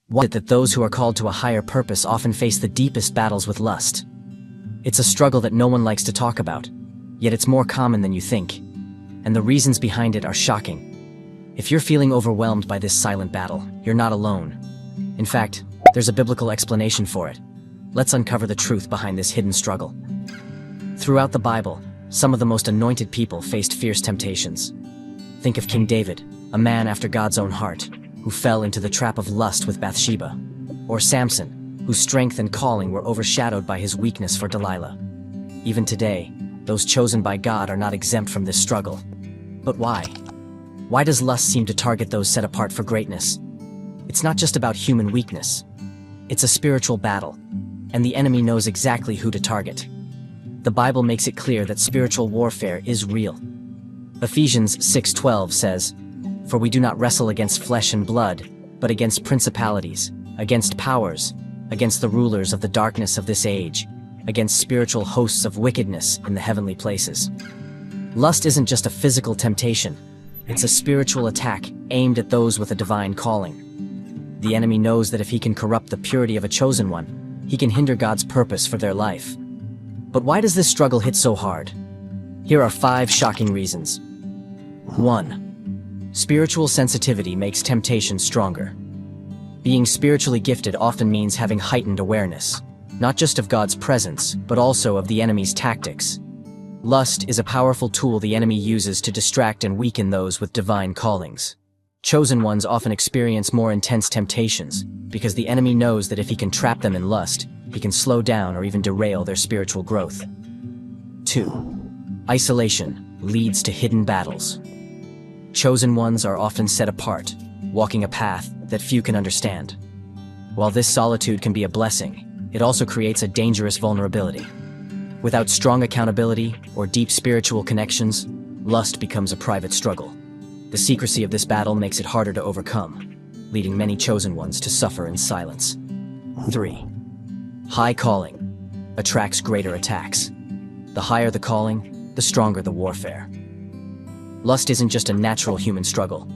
Why is it that those who are called to a higher purpose often face the deepest battles with lust? It's a struggle that no one likes to talk about, yet it's more common than you think, and the reasons behind it are shocking. If you're feeling overwhelmed by this silent battle, you're not alone. In fact, there's a biblical explanation for it. Let's uncover the truth behind this hidden struggle. Throughout the Bible, some of the most anointed people faced fierce temptations. Think of King David, a man after God's own heart, who fell into the trap of lust with Bathsheba, or Samson, whose strength and calling were overshadowed by his weakness for Delilah. Even today, those chosen by God are not exempt from this struggle. But why? Why does lust seem to target those set apart for greatness? It's not just about human weakness. It's a spiritual battle, and the enemy knows exactly who to target. The Bible makes it clear that spiritual warfare is real. Ephesians 6:12 says, "For we do not wrestle against flesh and blood, but against principalities, against powers, against the rulers of the darkness of this age, against spiritual hosts of wickedness in the heavenly places." Lust isn't just a physical temptation. It's a spiritual attack aimed at those with a divine calling. The enemy knows that if he can corrupt the purity of a chosen one, he can hinder God's purpose for their life. But why does this struggle hit so hard? Here are 5 shocking reasons. 1. Spiritual sensitivity makes temptation stronger. Being spiritually gifted often means having heightened awareness, not just of God's presence, but also of the enemy's tactics. Lust is a powerful tool the enemy uses to distract and weaken those with divine callings. Chosen ones often experience more intense temptations because the enemy knows that if he can trap them in lust, he can slow down or even derail their spiritual growth. 2. Isolation leads to hidden battles. Chosen ones are often set apart, walking a path that few can understand. While this solitude can be a blessing, it also creates a dangerous vulnerability. Without strong accountability or deep spiritual connections, lust becomes a private struggle. The secrecy of this battle makes it harder to overcome, leading many chosen ones to suffer in silence. 3. High calling attracts greater attacks. The higher the calling, the stronger the warfare. Lust isn't just a natural human struggle.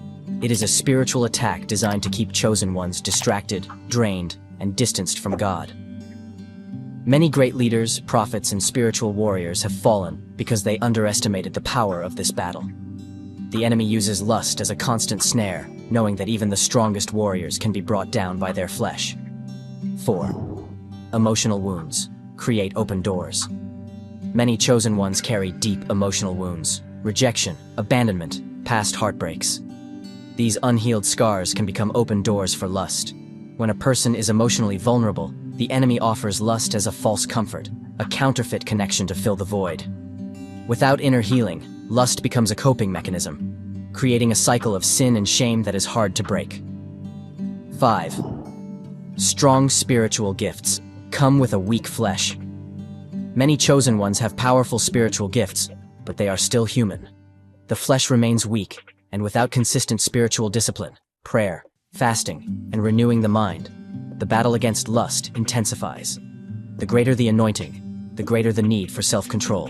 It is a spiritual attack designed to keep chosen ones distracted, drained, and distanced from God. Many great leaders, prophets, and spiritual warriors have fallen because they underestimated the power of this battle. The enemy uses lust as a constant snare, knowing that even the strongest warriors can be brought down by their flesh. 4. Emotional wounds create open doors. Many chosen ones carry deep emotional wounds: rejection, abandonment, past heartbreaks. These unhealed scars can become open doors for lust. When a person is emotionally vulnerable, the enemy offers lust as a false comfort, a counterfeit connection to fill the void. Without inner healing, lust becomes a coping mechanism, creating a cycle of sin and shame that is hard to break. 5. Strong spiritual gifts come with a weak flesh. Many chosen ones have powerful spiritual gifts, but they are still human. The flesh remains weak, and without consistent spiritual discipline, prayer, fasting, and renewing the mind, the battle against lust intensifies. The greater the anointing, the greater the need for self-control.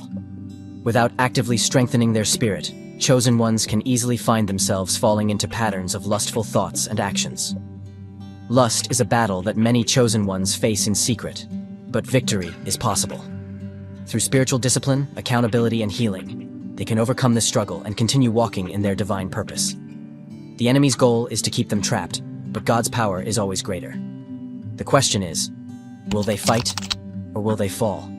Without actively strengthening their spirit, chosen ones can easily find themselves falling into patterns of lustful thoughts and actions. Lust is a battle that many chosen ones face in secret, but victory is possible. Through spiritual discipline, accountability, and healing, they can overcome this struggle and continue walking in their divine purpose. The enemy's goal is to keep them trapped, but God's power is always greater. The question is, will they fight or will they fall?